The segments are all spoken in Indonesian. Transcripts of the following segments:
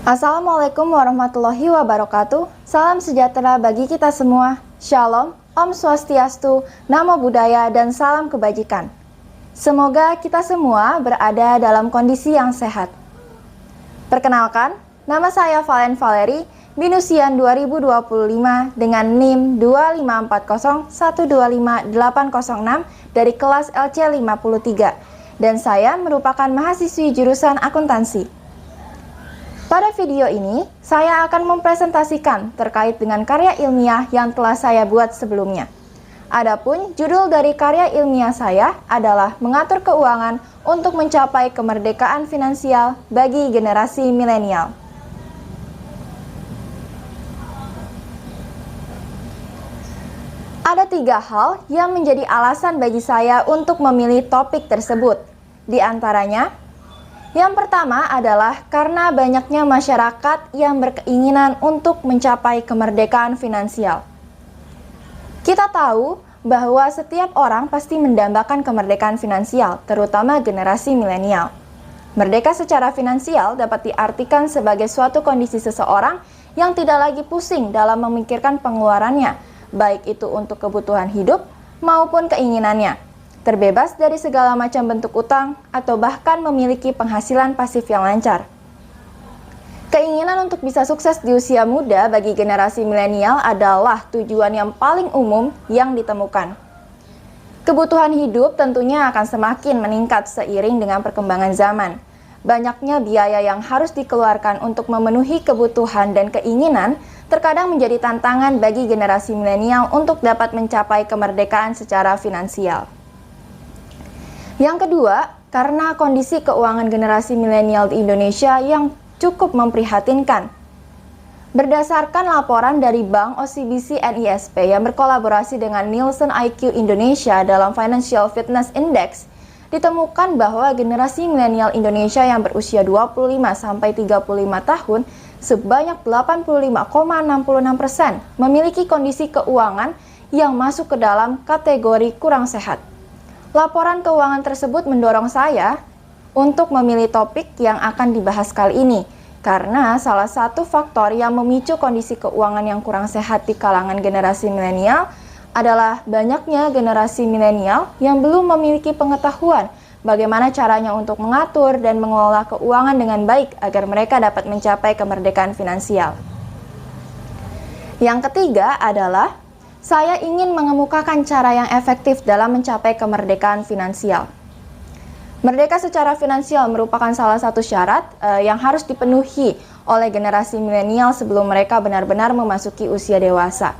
Assalamualaikum warahmatullahi wabarakatuh. Salam sejahtera bagi kita semua. Shalom, Om Swastiastu, Namo Buddhaya, dan salam kebajikan. Semoga kita semua berada dalam kondisi yang sehat. Perkenalkan, nama saya Valen Valeri, Binusian 2025 dengan NIM 254012586 dari kelas LC53, dan saya merupakan mahasiswi jurusan akuntansi. Pada video ini, saya akan mempresentasikan terkait dengan karya ilmiah yang telah saya buat sebelumnya. Adapun judul dari karya ilmiah saya adalah Mengatur Keuangan untuk Mencapai Kemerdekaan Finansial bagi Generasi Milenial. Ada 3 hal yang menjadi alasan bagi saya untuk memilih topik tersebut. Di antaranya, yang pertama adalah karena banyaknya masyarakat yang berkeinginan untuk mencapai kemerdekaan finansial. Kita tahu bahwa setiap orang pasti mendambakan kemerdekaan finansial, terutama generasi milenial. Merdeka secara finansial dapat diartikan sebagai suatu kondisi seseorang yang tidak lagi pusing dalam memikirkan pengeluarannya, baik itu untuk kebutuhan hidup maupun keinginannya, terbebas dari segala macam bentuk utang, atau bahkan memiliki penghasilan pasif yang lancar. Keinginan untuk bisa sukses di usia muda bagi generasi milenial adalah tujuan yang paling umum yang ditemukan. Kebutuhan hidup tentunya akan semakin meningkat seiring dengan perkembangan zaman. Banyaknya biaya yang harus dikeluarkan untuk memenuhi kebutuhan dan keinginan terkadang menjadi tantangan bagi generasi milenial untuk dapat mencapai kemerdekaan secara finansial. Yang kedua, karena kondisi keuangan generasi milenial di Indonesia yang cukup memprihatinkan. Berdasarkan laporan dari Bank OCBC NISP yang berkolaborasi dengan Nielsen IQ Indonesia dalam Financial Fitness Index, ditemukan bahwa generasi milenial Indonesia yang berusia 25-35 tahun sebanyak 85,66% memiliki kondisi keuangan yang masuk ke dalam kategori kurang sehat. Laporan keuangan tersebut mendorong saya untuk memilih topik yang akan dibahas kali ini, karena salah satu faktor yang memicu kondisi keuangan yang kurang sehat di kalangan generasi milenial adalah banyaknya generasi milenial yang belum memiliki pengetahuan bagaimana caranya untuk mengatur dan mengelola keuangan dengan baik agar mereka dapat mencapai kemerdekaan finansial. Yang ketiga adalah saya ingin mengemukakan cara yang efektif dalam mencapai kemerdekaan finansial. Merdeka secara finansial merupakan salah satu syarat yang harus dipenuhi oleh generasi milenial sebelum mereka benar-benar memasuki usia dewasa.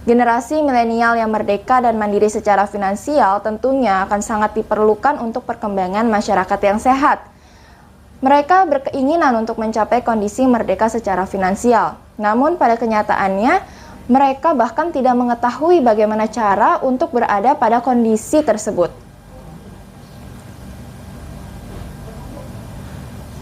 Generasi milenial yang merdeka dan mandiri secara finansial tentunya akan sangat diperlukan untuk perkembangan masyarakat yang sehat. Mereka berkeinginan untuk mencapai kondisi merdeka secara finansial, namun pada kenyataannya mereka bahkan tidak mengetahui bagaimana cara untuk berada pada kondisi tersebut.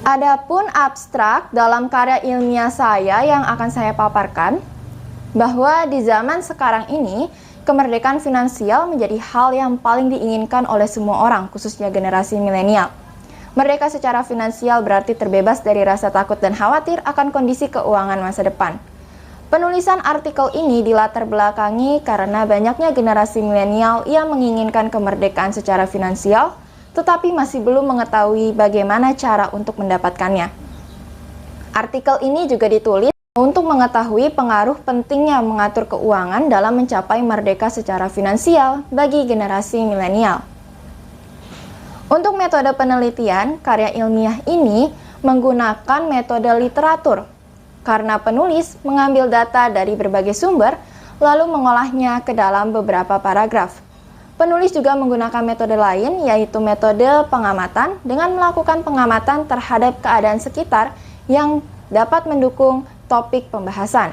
Adapun abstrak dalam karya ilmiah saya yang akan saya paparkan, bahwa di zaman sekarang ini, kemerdekaan finansial menjadi hal yang paling diinginkan oleh semua orang, khususnya generasi milenial. Merdeka secara finansial berarti terbebas dari rasa takut dan khawatir akan kondisi keuangan masa depan. Penulisan artikel ini dilatar belakangi karena banyaknya generasi milenial yang menginginkan kemerdekaan secara finansial, tetapi masih belum mengetahui bagaimana cara untuk mendapatkannya. Artikel ini juga ditulis untuk mengetahui pengaruh pentingnya mengatur keuangan dalam mencapai merdeka secara finansial bagi generasi milenial. Untuk metode penelitian, karya ilmiah ini menggunakan metode literatur, karena penulis mengambil data dari berbagai sumber, lalu mengolahnya ke dalam beberapa paragraf. Penulis juga menggunakan metode lain, yaitu metode pengamatan, dengan melakukan pengamatan terhadap keadaan sekitar yang dapat mendukung topik pembahasan.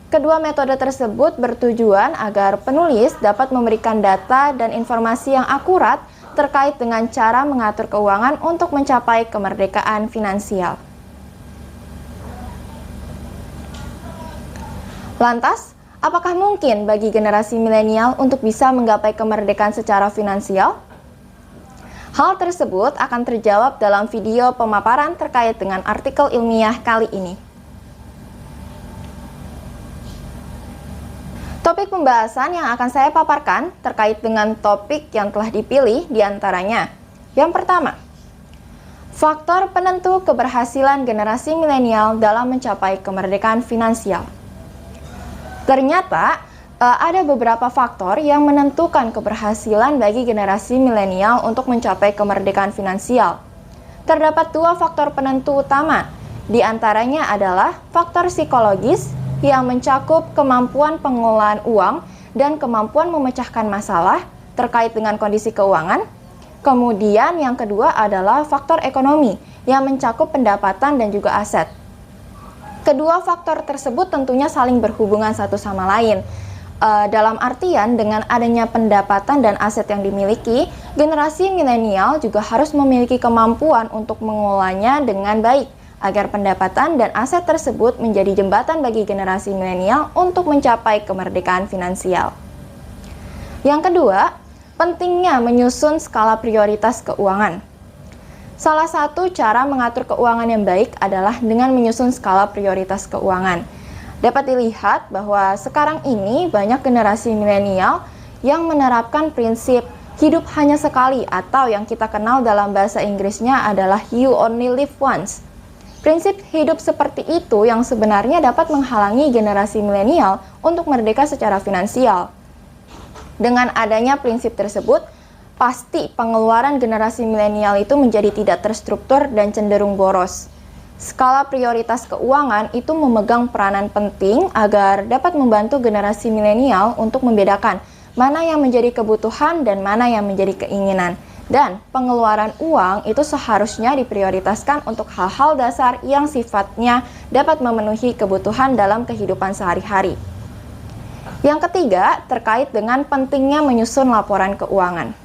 Kedua metode tersebut bertujuan agar penulis dapat memberikan data dan informasi yang akurat terkait dengan cara mengatur keuangan untuk mencapai kemerdekaan finansial. Lantas, apakah mungkin bagi generasi milenial untuk bisa menggapai kemerdekaan secara finansial? Hal tersebut akan terjawab dalam video pemaparan terkait dengan artikel ilmiah kali ini. Topik pembahasan yang akan saya paparkan terkait dengan topik yang telah dipilih diantaranya. Yang pertama, faktor penentu keberhasilan generasi milenial dalam mencapai kemerdekaan finansial. Ternyata, ada beberapa faktor yang menentukan keberhasilan bagi generasi milenial untuk mencapai kemerdekaan finansial. Terdapat dua faktor penentu utama, di antaranya adalah faktor psikologis yang mencakup kemampuan pengelolaan uang dan kemampuan memecahkan masalah terkait dengan kondisi keuangan. Kemudian yang kedua adalah faktor ekonomi yang mencakup pendapatan dan juga aset. Kedua faktor tersebut tentunya saling berhubungan satu sama lain. Dalam artian dengan adanya pendapatan dan aset yang dimiliki, generasi milenial juga harus memiliki kemampuan untuk mengelolanya dengan baik agar pendapatan dan aset tersebut menjadi jembatan bagi generasi milenial untuk mencapai kemerdekaan finansial. Yang kedua, pentingnya menyusun skala prioritas keuangan. Salah satu cara mengatur keuangan yang baik adalah dengan menyusun skala prioritas keuangan. Dapat dilihat bahwa sekarang ini banyak generasi milenial yang menerapkan prinsip hidup hanya sekali atau yang kita kenal dalam bahasa Inggrisnya adalah you only live once. Prinsip hidup seperti itu yang sebenarnya dapat menghalangi generasi milenial untuk merdeka secara finansial. Dengan adanya prinsip tersebut, pasti pengeluaran generasi milenial itu menjadi tidak terstruktur dan cenderung boros. Skala prioritas keuangan itu memegang peranan penting agar dapat membantu generasi milenial untuk membedakan mana yang menjadi kebutuhan dan mana yang menjadi keinginan. Dan pengeluaran uang itu seharusnya diprioritaskan untuk hal-hal dasar yang sifatnya dapat memenuhi kebutuhan dalam kehidupan sehari-hari. Yang ketiga, terkait dengan pentingnya menyusun laporan keuangan.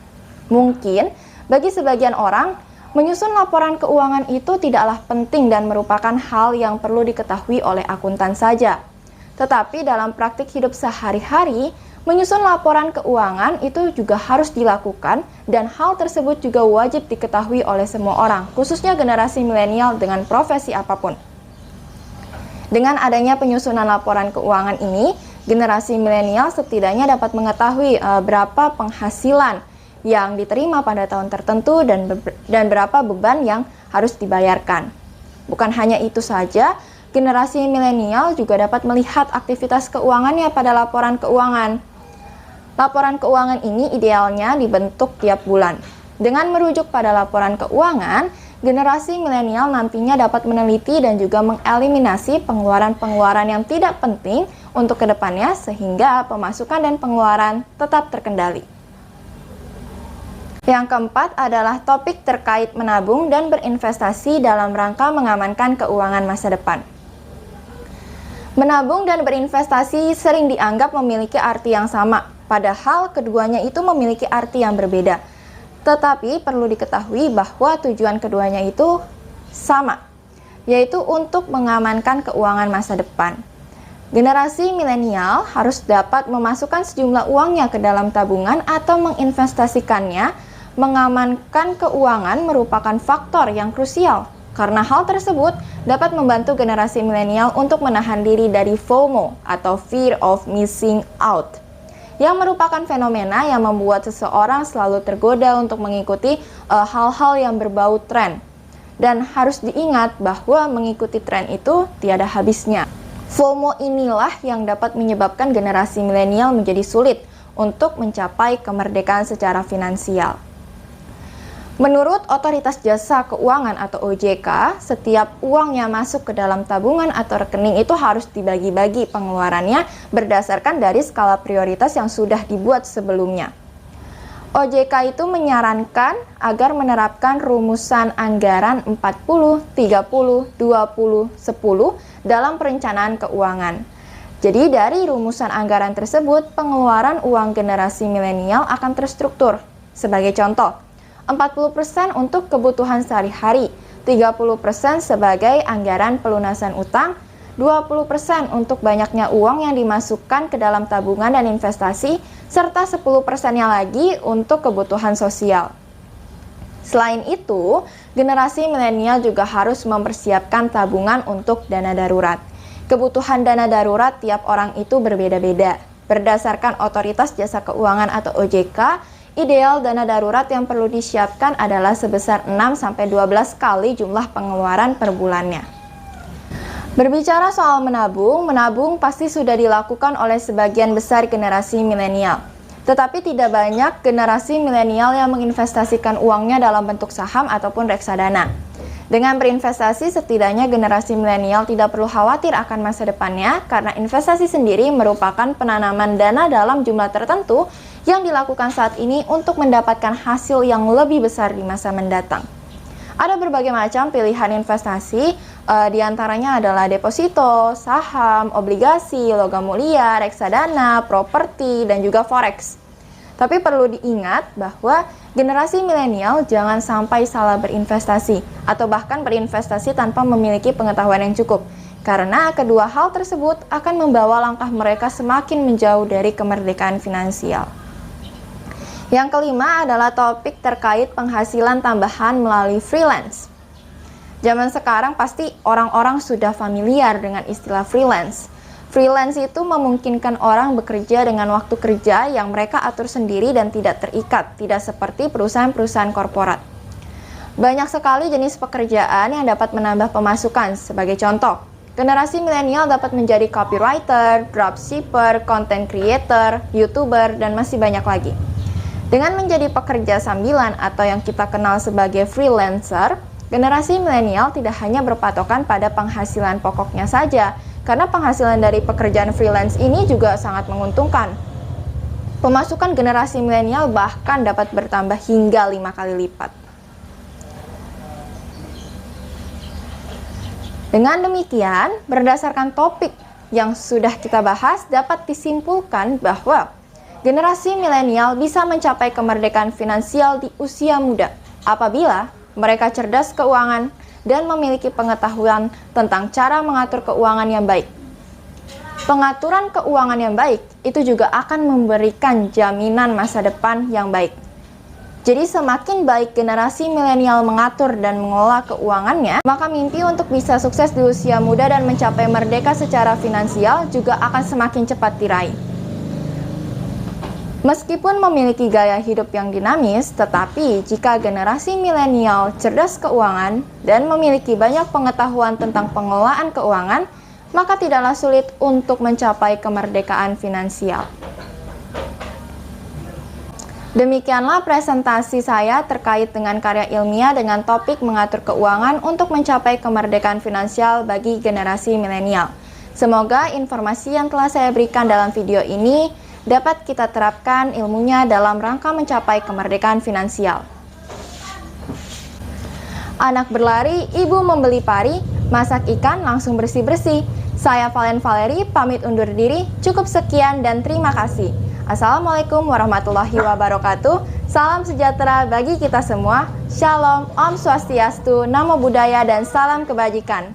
Mungkin bagi sebagian orang, menyusun laporan keuangan itu tidaklah penting dan merupakan hal yang perlu diketahui oleh akuntan saja. Tetapi dalam praktik hidup sehari-hari, menyusun laporan keuangan itu juga harus dilakukan dan hal tersebut juga wajib diketahui oleh semua orang, khususnya generasi milenial dengan profesi apapun. Dengan adanya penyusunan laporan keuangan ini, generasi milenial setidaknya dapat mengetahui berapa penghasilan yang diterima pada tahun tertentu dan berapa beban yang harus dibayarkan. Bukan hanya itu saja, generasi milenial juga dapat melihat aktivitas keuangannya pada laporan keuangan. Laporan keuangan ini idealnya dibentuk tiap bulan. Dengan merujuk pada laporan keuangan, generasi milenial nantinya dapat meneliti dan juga mengeliminasi pengeluaran-pengeluaran yang tidak penting untuk kedepannya sehingga pemasukan dan pengeluaran tetap terkendali. Yang keempat adalah topik terkait menabung dan berinvestasi dalam rangka mengamankan keuangan masa depan. Menabung dan berinvestasi sering dianggap memiliki arti yang sama, padahal keduanya itu memiliki arti yang berbeda. Tetapi perlu diketahui bahwa tujuan keduanya itu sama, yaitu untuk mengamankan keuangan masa depan. Generasi milenial harus dapat memasukkan sejumlah uangnya ke dalam tabungan atau menginvestasikannya. Mengamankan keuangan merupakan faktor yang krusial karena hal tersebut dapat membantu generasi milenial untuk menahan diri dari FOMO atau Fear of Missing Out, yang merupakan fenomena yang membuat seseorang selalu tergoda untuk mengikuti hal-hal yang berbau tren. Dan harus diingat bahwa mengikuti tren itu tiada habisnya. FOMO inilah yang dapat menyebabkan generasi milenial menjadi sulit untuk mencapai kemerdekaan secara finansial. Menurut Otoritas Jasa Keuangan atau OJK, setiap uang yang masuk ke dalam tabungan atau rekening itu harus dibagi-bagi pengeluarannya berdasarkan dari skala prioritas yang sudah dibuat sebelumnya. OJK itu menyarankan agar menerapkan rumusan anggaran 40, 30, 20, 10 dalam perencanaan keuangan. Jadi dari rumusan anggaran tersebut, pengeluaran uang generasi milenial akan terstruktur. Sebagai contoh, 40% untuk kebutuhan sehari-hari, 30% sebagai anggaran pelunasan utang, 20% untuk banyaknya uang yang dimasukkan ke dalam tabungan dan investasi, serta 10%-nya lagi untuk kebutuhan sosial. Selain itu, generasi milenial juga harus mempersiapkan tabungan untuk dana darurat. Kebutuhan dana darurat tiap orang itu berbeda-beda. Berdasarkan Otoritas Jasa Keuangan atau OJK, ideal dana darurat yang perlu disiapkan adalah sebesar 6-12 kali jumlah pengeluaran per bulannya. Berbicara soal menabung pasti sudah dilakukan oleh sebagian besar generasi milenial. Tetapi tidak banyak generasi milenial yang menginvestasikan uangnya dalam bentuk saham ataupun reksadana. Dengan berinvestasi, setidaknya generasi milenial tidak perlu khawatir akan masa depannya karena investasi sendiri merupakan penanaman dana dalam jumlah tertentu yang dilakukan saat ini untuk mendapatkan hasil yang lebih besar di masa mendatang. Ada berbagai macam pilihan investasi, diantaranya adalah deposito, saham, obligasi, logam mulia, reksadana, properti, dan juga forex. Tapi perlu diingat bahwa generasi milenial jangan sampai salah berinvestasi atau bahkan berinvestasi tanpa memiliki pengetahuan yang cukup. Karena kedua hal tersebut akan membawa langkah mereka semakin menjauh dari kemerdekaan finansial. Yang kelima adalah topik terkait penghasilan tambahan melalui freelance. Zaman sekarang pasti orang-orang sudah familiar dengan istilah freelance. Freelance itu memungkinkan orang bekerja dengan waktu kerja yang mereka atur sendiri dan tidak terikat, tidak seperti perusahaan-perusahaan korporat. Banyak sekali jenis pekerjaan yang dapat menambah pemasukan. Sebagai contoh, generasi milenial dapat menjadi copywriter, dropshipper, content creator, YouTuber, dan masih banyak lagi. Dengan menjadi pekerja sambilan atau yang kita kenal sebagai freelancer, generasi milenial tidak hanya berpatokan pada penghasilan pokoknya saja, karena penghasilan dari pekerjaan freelance ini juga sangat menguntungkan. Pemasukan generasi milenial bahkan dapat bertambah hingga 5 kali lipat. Dengan demikian, berdasarkan topik yang sudah kita bahas, dapat disimpulkan bahwa generasi milenial bisa mencapai kemerdekaan finansial di usia muda apabila mereka cerdas keuangan dan memiliki pengetahuan tentang cara mengatur keuangan yang baik. Pengaturan keuangan yang baik itu juga akan memberikan jaminan masa depan yang baik. Jadi semakin baik generasi milenial mengatur dan mengelola keuangannya, maka mimpi untuk bisa sukses di usia muda dan mencapai merdeka secara finansial juga akan semakin cepat diraih. Meskipun memiliki gaya hidup yang dinamis, tetapi jika generasi milenial cerdas keuangan dan memiliki banyak pengetahuan tentang pengelolaan keuangan, maka tidaklah sulit untuk mencapai kemerdekaan finansial. Demikianlah presentasi saya terkait dengan karya ilmiah dengan topik mengatur keuangan untuk mencapai kemerdekaan finansial bagi generasi milenial. Semoga informasi yang telah saya berikan dalam video ini dapat kita terapkan ilmunya dalam rangka mencapai kemerdekaan finansial. Anak berlari, ibu membeli pari, masak ikan langsung bersih-bersih. Saya Valen Valeri, pamit undur diri, cukup sekian dan terima kasih. Assalamualaikum warahmatullahi wabarakatuh. Salam sejahtera bagi kita semua. Shalom, Om Swastiastu, Namo Buddhaya, dan salam kebajikan.